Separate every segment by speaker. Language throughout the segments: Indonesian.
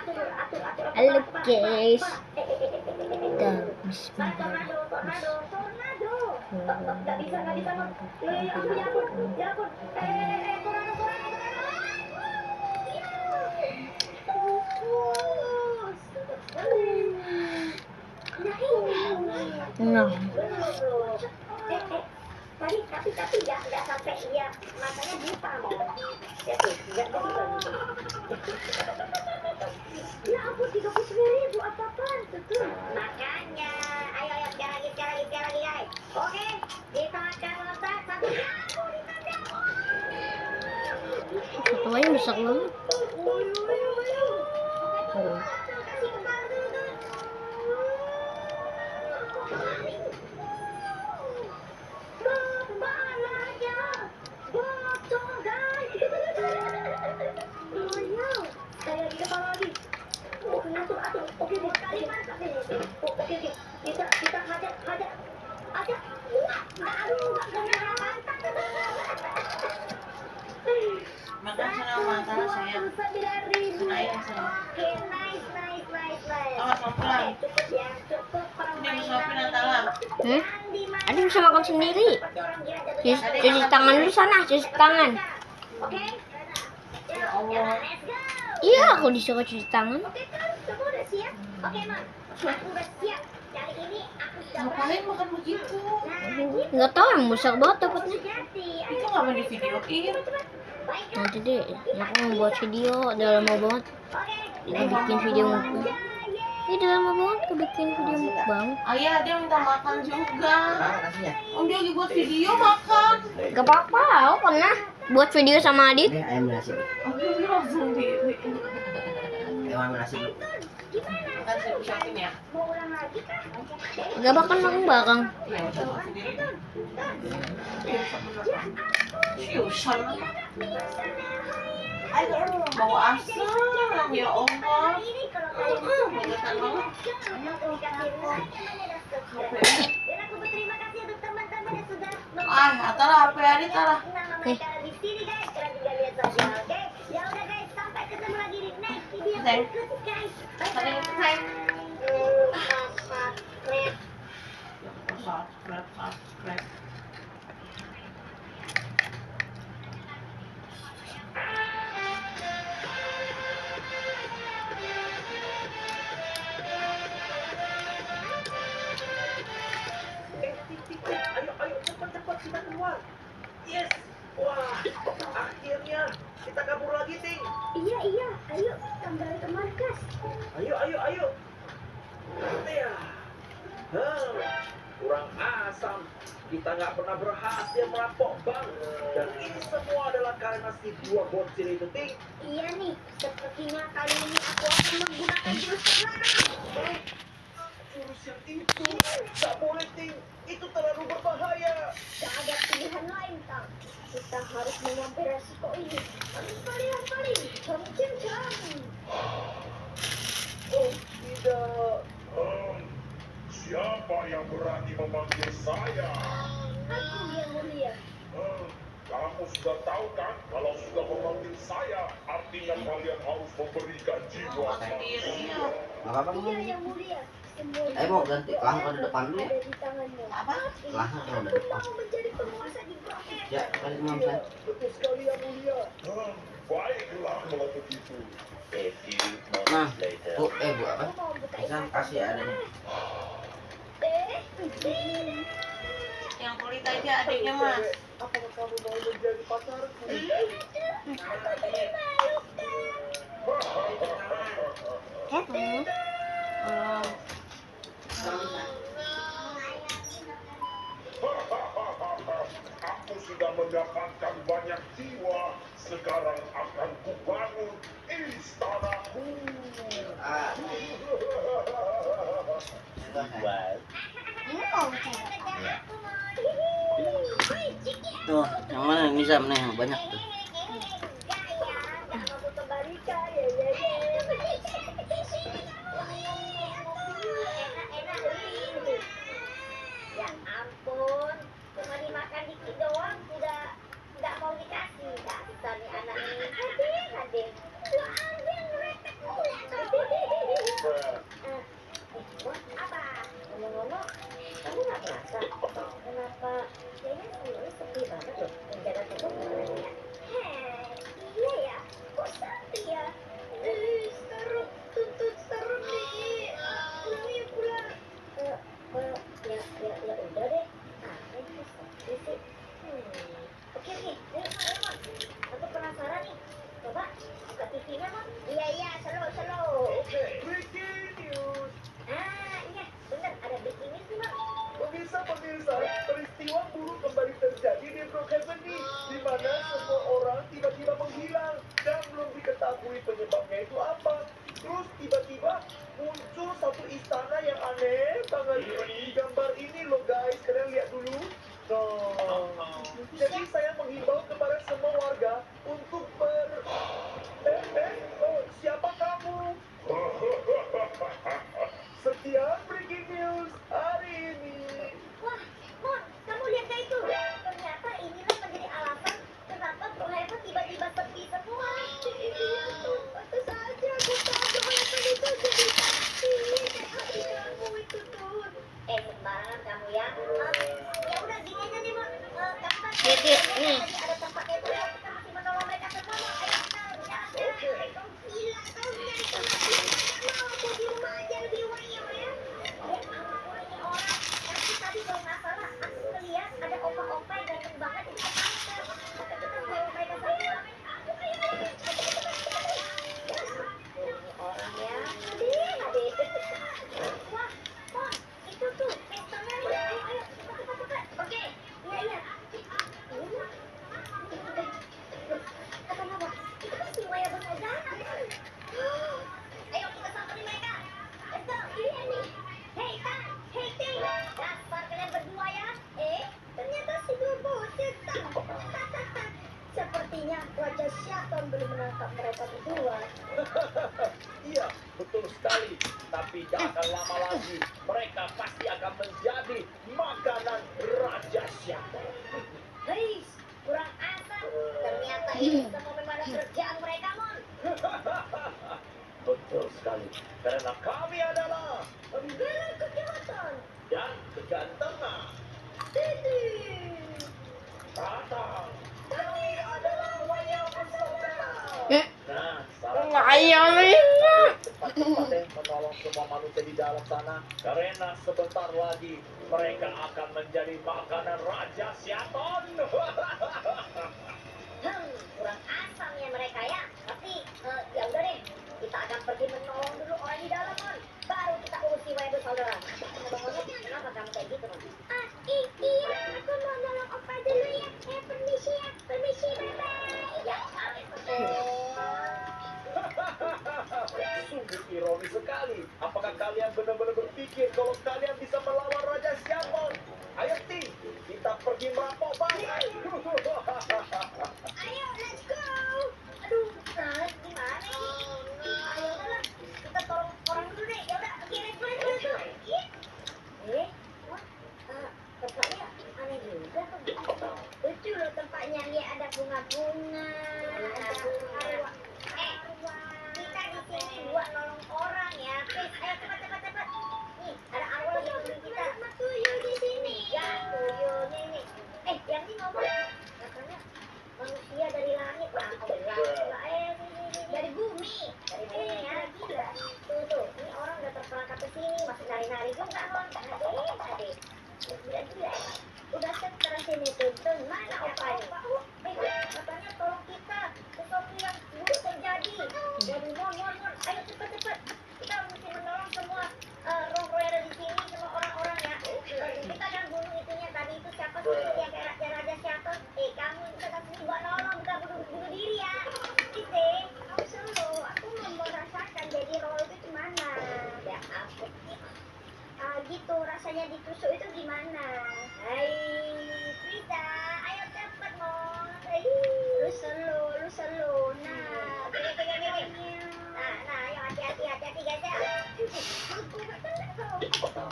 Speaker 1: Halo guys, kita nah
Speaker 2: tapi nggak sampai dia matanya buta mau ya tuh nggak ya ampun 39.000 apaan tuh makanya ayo sekali lagi guys oke kita akan letak satu
Speaker 1: satu lagi besar banget.
Speaker 3: Makan sana mantara saya. Saya sana. Awas mau pulang. Ini disuapin Antara.
Speaker 1: Ada bisa makan sendiri. Cuci tangan dulu sana, cuci tangan.
Speaker 3: Ya Allah.
Speaker 1: Iya, aku disuruh cuci tangan.
Speaker 3: Ngapain makan begitu?
Speaker 1: Nggak tahu, yang besar banget dapatnya.
Speaker 3: Itu nggak mau di videoin.
Speaker 1: Nanti deh, aku mau buat video. Udah lama banget kita bikin video mukbang. Ini udah lama banget kita bikin video mukbang.
Speaker 3: Ayah dia minta makan juga. Om dia lagi buat video makan.
Speaker 1: Gak apa-apa, aku pernah buat video sama Adit.
Speaker 4: Ini ayam nasi dulu.
Speaker 3: Om dia bilang sendiri.
Speaker 4: Ayam nasi dulu.
Speaker 3: Makan saya ucapin ya.
Speaker 1: Gak bakal makan bareng.
Speaker 3: Ya udah sendiri. Siusan. Aduh, bau asam ya Allah. Ingetan banget. Atara HP Adit Tara. Subscribe.
Speaker 5: Ayo cepat kita keluar. Yes. Wah, akhirnya kita kabur lagi, Ting.
Speaker 2: Iya, ayo kembali ke markas.
Speaker 5: Ayo. Ya. Kurang asam. Kita nggak pernah berhasil merampok bank. Dan ini semua adalah karena si dua bocil itu, Ting.
Speaker 2: Iya nih, sepertinya kali ini aku akan menggunakan jurus terlarang.
Speaker 5: Jurus yang itu nggak boleh, Ting. Itu terlalu berbahaya.
Speaker 2: Gak ada pilihan lain, Kang. Kita harus mengambil resiko ini. Paling, jam.
Speaker 5: Oh, tidak.
Speaker 6: Siapa yang berani memanggil saya?
Speaker 2: Aku yang mulia.
Speaker 6: Kamu sudah tahu kan, kalau sudah memanggil saya, artinya kalian harus memberikan jiwa.
Speaker 3: Sendiri.
Speaker 4: Gak apa-apa
Speaker 2: Iya
Speaker 4: mau.
Speaker 2: yang mulia.
Speaker 4: Mau ganti lahar di depan dulu ya.
Speaker 2: Ada di tanganmu.
Speaker 3: Apa?
Speaker 4: Lahar kalau di
Speaker 2: Aku
Speaker 4: depan.
Speaker 2: mau menjadi penguasa di Broket.
Speaker 4: Ya, kali imam saya.
Speaker 5: Betul sekali yang mulia.
Speaker 6: Baiklah kalau begitu.
Speaker 4: Nah, bu, bu apa?
Speaker 2: Aku mau buka
Speaker 4: Bisa
Speaker 2: ikatan.
Speaker 4: kasih adanya.
Speaker 3: Yang kulit aja adiknya Mas.
Speaker 5: Apakah kamu mau menjadi pacarku?
Speaker 6: Aku sudah mendapatkan banyak jiwa. Sekarang akan kubangun istanaku.
Speaker 4: Tuh, yang mana Nizam nih yang banyak tuh.
Speaker 2: Ya ampun, cuma dimakan dikit doang udah nggak mau dikasih. Dasar nih anak ini. Adik. Lu ambil ngeretek mulu.
Speaker 5: menghilang dan belum diketahui penyebabnya itu apa. Terus tiba-tiba muncul satu istana yang aneh banget di gambar ini loh guys, kalian lihat dulu. Nah, jadi saya menghimbau kepada semua warga untuk siapa kamu? Sekian breaking news hari ini.
Speaker 2: Wah, Mon, kamu lihat gak itu? Ternyata inilah menjadi alasan kenapa Bro Heaven tiba-tiba sepi semua. Iya tuh, pantas aja aku tahu Bro Heaven itu jadi saksi. Kayak hati kamu itu tuh. Sembarangan kamu ya. Ya udah gini aja nih, Mon. Kamu kan
Speaker 1: nih.
Speaker 2: tadi ada tempatnya tuh ya. Kita masih menolong mereka semua, Mon. Ayo kita jalan. Kau gila, kau nyari tempat di mau aku di rumah aja lebih wayang ya. Ya ampun, ini orang. Tapi tadi kalau nggak salah, aku ngeliat ada opa-opa yang ganteng banget itu ke pantai. Tapi kita bawa mereka semua. Orangnya, wah, Mon, itu tuh pestanya nih. Ayo, cepat. Oke, iya. Kata Mama, itu kan si Waya bersaudara. Ayo kita samperin mereka. Let's go, iya nih. Hey Tan, hey Ting, dasar kalian berdua ya. Ternyata si dua bocil Tan. Sepertinya Raja Syaitan belum menangkap mereka berdua.
Speaker 5: Iya, betul sekali. Tapi tak akan lama lagi, mereka pasti akan menjadi makanan Raja Syaitan.
Speaker 2: Hei, kurang asam. Ternyata ini semua memang ada kerjaan mereka, Mon.
Speaker 5: Betul sekali. Karena kami adalah
Speaker 2: Pembela kejahatan.
Speaker 5: dan kegantengan.
Speaker 2: Titik.
Speaker 5: Datang.
Speaker 2: Kami adalah Waya bersaudara.
Speaker 5: Nah, salah cepat-cepat menolong semua manusia di dalam sana. Karena sebentar lagi mereka akan menjadi makanan Raja Syaitan.
Speaker 2: Kurang asam ya mereka ya. Tapi ya udah deh, kita akan pergi menolong dulu orang di dalam, Mon. Baru kita urusi Waya bersaudara. Kenapa kamu kayak gitu, Mon? Iya, aku mau nolong opa dulu ya. Permisi ya, bye-bye. Ya
Speaker 5: Sungguh ironis sekali. Apakah kalian benar-benar berpikir kalau kalian bisa melawan Raja Syaitan? Ayo Ting, kita pergi merampok bank.
Speaker 2: Ayo, let's go. Aduh, nah, gimana nih? Ayo lah, kita tolong orang dulu deh. Ya udah, oke, let's go. Wah, tempatnya aneh juga tuh. Lucu loh tempatnya, dia ada bunga-bunga, ada arwah. Kita di sini buat nolong orang ya. Please, ayo cepat. Nih, ada arwah lagi nungguin kita. Sama tuyul di sini. Ya, tuyul nih. Yang ini ngomong katanya manusia dari langit. Dari bumi ya. Gila. Tuh, ini orang udah terperangkap ke sini, masih nari-nari juga, Mon. Adik. Gila. Udah sekarang sini tuntun, mana opanya? Katanya tolong kita sesuatu yang buruk terjadi. Jadi Mon, ayo cepat. Kita mesti menolong semua roh-roh yang ada di sini, semua orang-orang ya. Kita kan bunuh itunya tadi itu siapa sih yang kayak Raja Syaitan? Kamu kita kasih buat nolong, bukan bunuh diri ya. Kamu selalu, aku mau merasakan jadi roh itu gimana? Ya ampun. Gitu rasanya ditusuk itu gimana? Hai Prita, ayo cepet Mon. Lu selo. Nah, nah, ayo hati-hati guys ya. Aku nggak kena kau.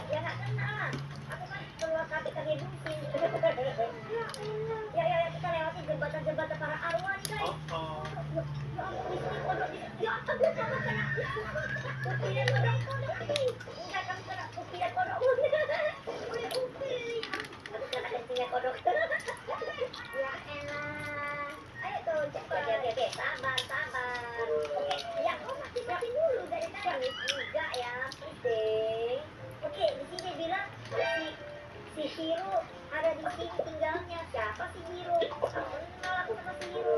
Speaker 2: Ya nggak kena lah. Aku kan keluar kaki bungsi. Ya kita lewati jembatan para arwah nih guys. Ya ampun, ini kodok. Ya ampun, kamu kena. Kupian kodok. Enggak, kamu kena kupian kodok. Udah kupian. Kamu kena kencingnya kodok. Ya elah. Ayo tuh, cepat. Oke. Sabar. Oke, ya kau mati dulu dari tadi. Enggak ya, penting. Oke, di sini bilang si Hiro ada di sini tinggalnya. Siapa si Hiro? Aku kenal aku sama si Hiro.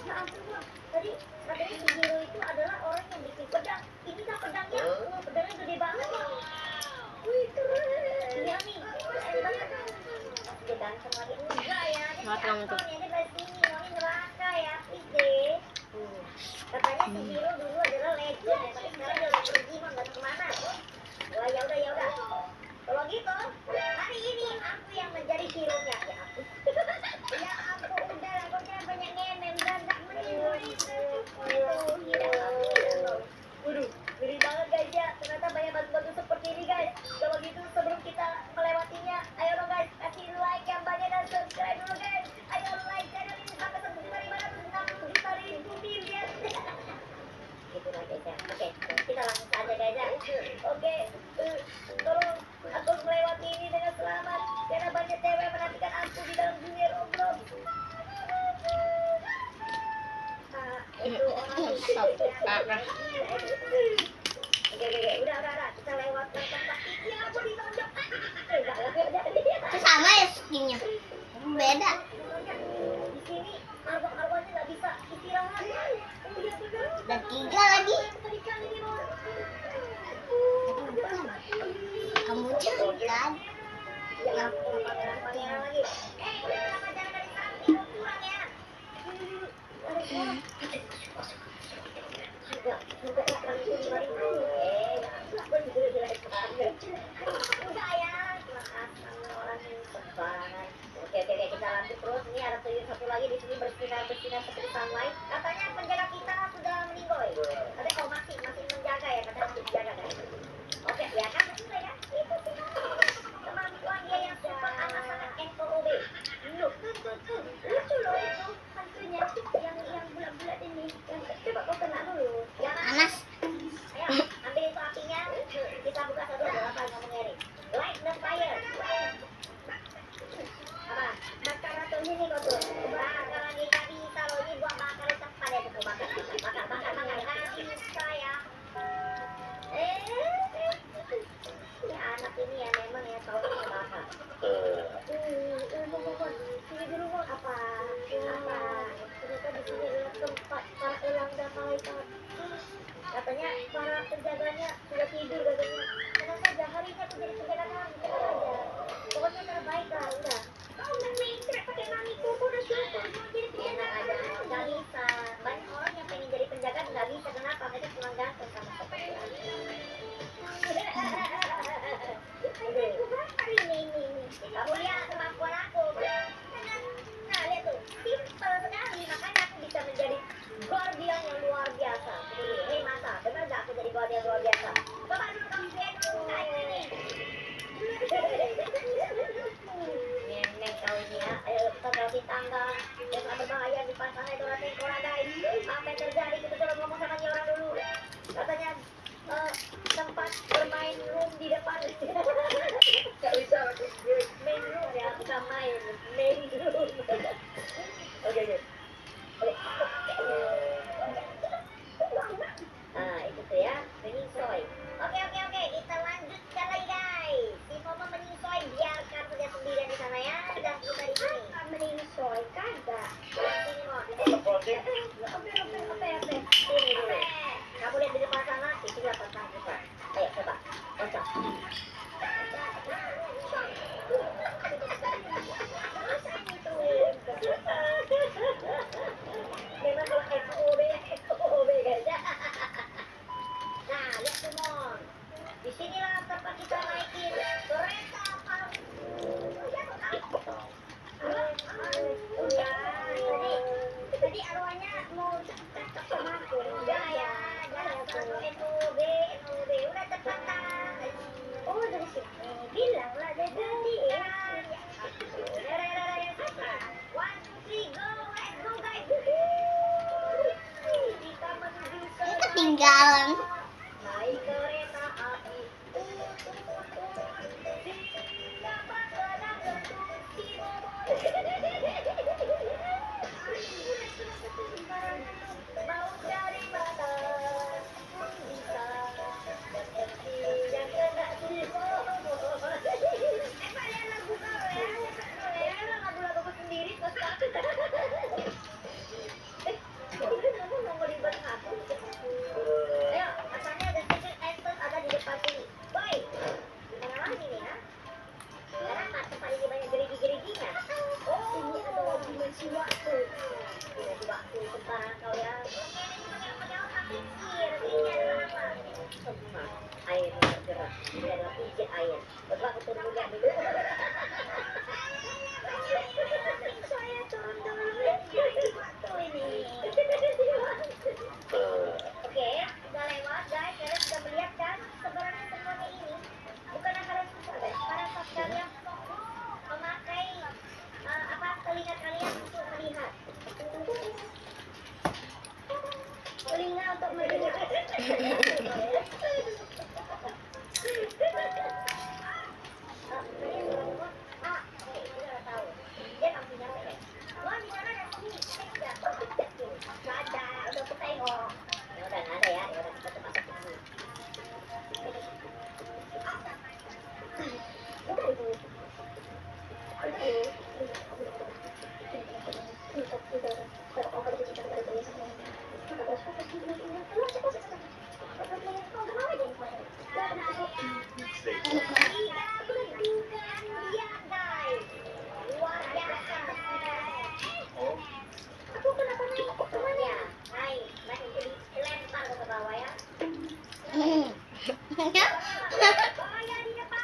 Speaker 2: Ya ampun, Bang. Tadi katanya si Hiro itu adalah orang yang bikin pedang. Ini kan pedangnya. Pedangnya gede banget, Bang. Wih, keren. Iya nih, keren banget. Dia ganteng lagi. Enggak ya, dia
Speaker 1: Lewat kamu tuh.
Speaker 2: Ini dari sini, Noni neraka ya, please deh. Katanya si Hiro dulu adalah legend ya, tapi sekarang dia udah pergi mah nggak tahu kemana. Wah ya udah ya udah. Kalau gitu, hari ini aku yang menjadi hero-nya. Ya aku. Ya aku udah lah, kok jangan banyak ngemen, gak meniru itu. Aduh, hero aku. Waduh, ngeri banget guys ya. Ternyata banyak batu-batu seperti ini guys. Kalau gitu sebelum kita melewatinya, ayo dong guys, kasih like yang banyak dan subscribe dulu guys. Ayo like channel ini sampai 1.560 juta ribu miliar. Gitu lah guys ya. Oke, kita langsung saja guys ya. Oke, tolong aku melewati ini dengan selamat. Karena banyak cewek menantikan aku di dalam dunia Roblox. Itu orang Oke, udah, kita lewat ke tempat ini, aku ditonjok.
Speaker 1: Itu sama ya skinnya. Beda.
Speaker 2: Di sini arwah-arwahnya nggak bisa istirahat. Oh iya benar.
Speaker 1: Dan 3 lagi. Kamu jangan.
Speaker 2: Ya, pangeran lagi. Kenapa jangan dari samping kurang ya? Oke, kita lanjut terus. Ini ada tuyul satu lagi di sini bersinar seperti sunlight. Katanya penjaga kita sudah meninggal. Katanya masih menjaga ya, katanya masih menjaga kan. Oke, ya kan betul ya. Itu sih kemampuan dia yang super anak-anak NOB. Lucu loh itu hantunya yang bulat-bulat ini. Coba kau kena dulu.
Speaker 1: Panas.
Speaker 2: Ayo, ambil itu apinya. Kita buka satu apa ngomongnya nih. Light the fire. Apa? Bakar ratunya nih kau tuh. Bakar lagi nggak bisa loh. Ini gua bakar di tempat ya tuh. Bakar. Nggak bisa ya. Ya anak ini ya memang ya tahu bakar. Sini dulu mau apa? Ternyata di sini adalah tempat para elang dan malaikat. Katanya para penjaganya sudah tidur katanya. Tenang saja, hari ini aku jadi penjaga kamu. Tenang aja. Pokoknya terbaik lah, udah. Kau nggak mikir pakai mamiku, aku udah syukur mau jadi penjaga aja. Nggak bisa. Banyak orang yang pengen jadi penjaga nggak bisa. Kenapa? Mereka kurang ganteng sama seperti aku. Kamu lihat kemampuan aku. Nah, lihat tuh, simple sekali. Makanya aku bisa menjadi guardian yang luar biasa. Hei masa, benar nggak aku jadi guardian luar biasa? Coba dulu kamu lihat kayak ini. Nenek kau ini ya. Ayo kita lewati tangga. Yang sangat berbahaya di depan sana itu rasain orang guys. Apa yang terjadi? Kita coba ngomong sama dia orang dulu. Katanya tempat bermain room di depan. Gak bisa main room ya, bukan main room. Oke. Nah itu tuh ya, menyusui. Oke, kita lanjutkan lagi guys. Si Mama menyusui, biarkan saja sendirian di sana ya. Dan kita di sini. Menyusui kagak. Sini Mon. Oke. Sini dulu. Kamu lihat di depan sana, itu dapat kita. Ayo coba, kocok. Memang kalau FOB guys. Nah, lihat tuh Mon. Disinilah tempat kita naikin kereta api. Tadi arwahnya mau cakap sama aku. Enggak ya, NOB, udah cepatan. Oh, dari sini. Bilanglah dari tadi ya. One, two, three, go, let's go guys. Kita menuju ke
Speaker 1: Ketinggalan.
Speaker 2: naik kereta api. Siapa sedang lentur si Boboiboy? Mau dari mana pun bisa seperti yang kena si Boboiboy. Kalian lagu kau ya? Lagu-lagu sendiri kok takut. Kamu mau ngelibat aku? Ayo, untuk mendengar. Aku kenapa nih? Temannya. Hai, naik dilempar ke bawah ya. Bahaya di depan.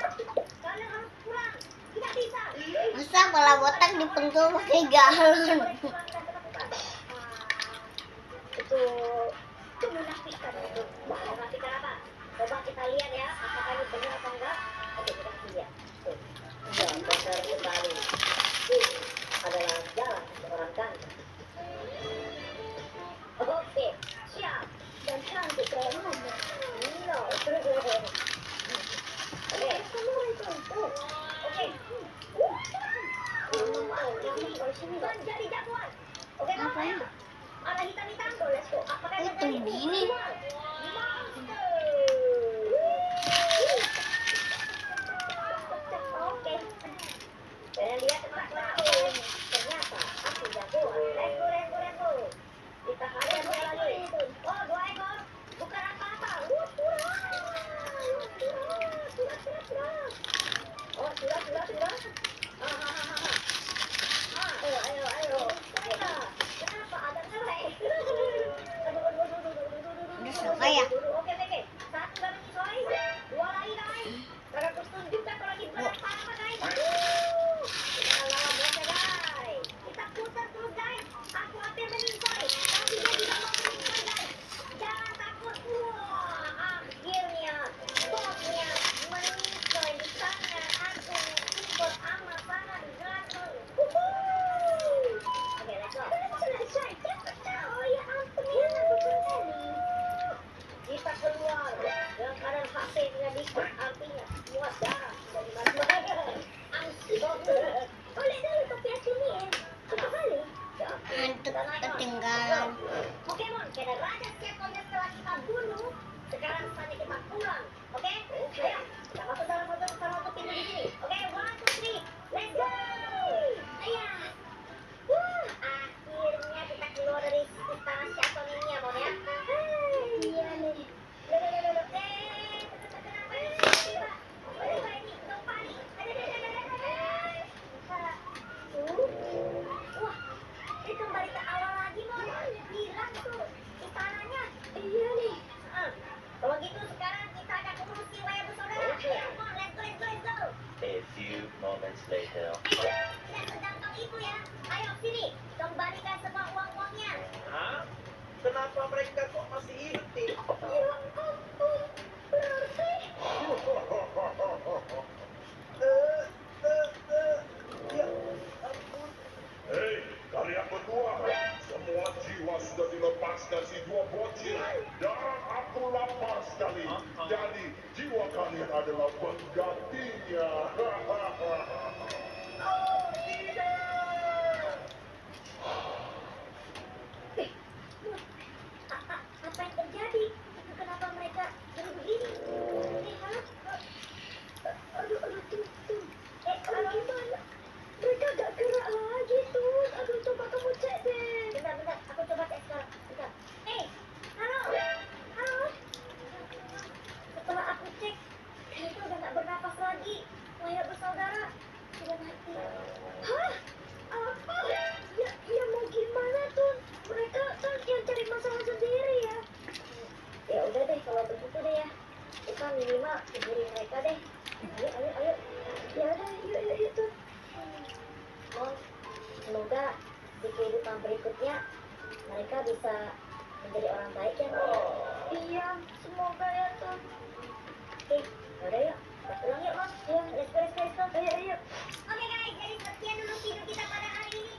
Speaker 2: Kalian harus pulang. Tidak bisa.
Speaker 1: Masa bola botak dipenggal pakai galon?
Speaker 2: Itu menafikan itu. Menafikan apa? Coba kita lihat ya, apakah ini benar atau enggak. Oke, kita lihat. Tuh. Iya, benar sekali. Ini adalah jalan seorang ganteng. Oke, siap. Dan cantik kayak mana? No. Oke, semua itu. Oke. Jadi jagoan. Oke, apa ya? Ada hitam-hitam tuh, let's go. Apakah
Speaker 1: Oh,
Speaker 2: yang
Speaker 1: itu begini.
Speaker 2: Oke. Kalian lihat teman-teman. Ternyata aku jagoan. Let's go, let's go, let's go. Kita harus lagi. Oh, 2 ekor. Bukan apa-apa. Oh, sudah. Ayo. Kenapa ada ngelek?
Speaker 1: Udah selesai ya?
Speaker 2: Oke. Satu udah menyesoi. 2 lagi, guys. Karena terus tunjukkan kalau lagi berapa apa, guys. Kita lawan bosnya, guys. Kita putar terus, guys. Aku hampir menyesoi. Tapi dia juga mau menyesoi, guys. Jangan takut. Wah, akhirnya bosnya menyesoi di sana. Aku super amat sangat ganteng. Oke, let's go. Selesai. Oh ya ampun, ya bukan kali. Kita keluar dalam keadaan HP tidak bisa, artinya muat darah dari mana-mana. Oh, lihat dulu topi aku ni. Apa kali?
Speaker 1: Hantu ketinggalan.
Speaker 2: Pokemon, kita raja setiap kontes telah kita bunuh. Sekarang saatnya kita pulang. Oke? Ayo, kita masuk dalam satu pintu di sini. Oke, 1, 2, 3, let's go! Ayah. Akhirnya kita keluar dari istana Shaton ini ya, Mon ya. Iya nih. Loh. Kenapa ini tiba-tiba? Tiba-tiba ini dong panik. Wah, ini kembali ke awal lagi, Mon. Hilang tuh istananya. Iya nih. Kalau gitu sekarang kita akan urus si Waya bersaudara. Ayo, Mon, let's go.
Speaker 5: A few moments later.
Speaker 2: Tidak segampang itu ya. Ayo sini, kembalikan semua uang-uangnya.
Speaker 5: Hah? Kenapa mereka kok masih hidup nih?
Speaker 2: Ya ampun, berarti
Speaker 5: Ya ampun.
Speaker 6: Hei, kalian berdua, semua jiwa sudah dilepaskan si 2 bocil. Dan aku lapar sekali. Jadi, jiwa kalian adalah penggantinya.
Speaker 5: Oh, tidak.
Speaker 2: apa yang terjadi? Kenapa mereka jadi begini? Halo? Aduh, tuh. Gimana? Mereka gak gerak lagi tuh. Aduh, coba kamu cek deh. Bentar, aku coba cek sekarang. Bentar. Halo? Setelah aku cek, mereka udah gak bernapas lagi. Waya bersaudara sudah mati. Hah? Apa? Ya mau gimana tuh? Mereka kan yang cari masalah sendiri ya. Ya udah deh kalau begitu deh ya. Kita minimal hubungi mereka deh. Ayo. Ya udah, yuk tuh. Mon, semoga di kehidupan berikutnya mereka bisa menjadi orang baik ya, Mon. Iya, semoga ya tuh. Oke, yaudah yuk. Kita pulang yuk, Mon. Iya, let's go. Ayo. Oke guys, jadi sekian dulu video kita pada hari ini.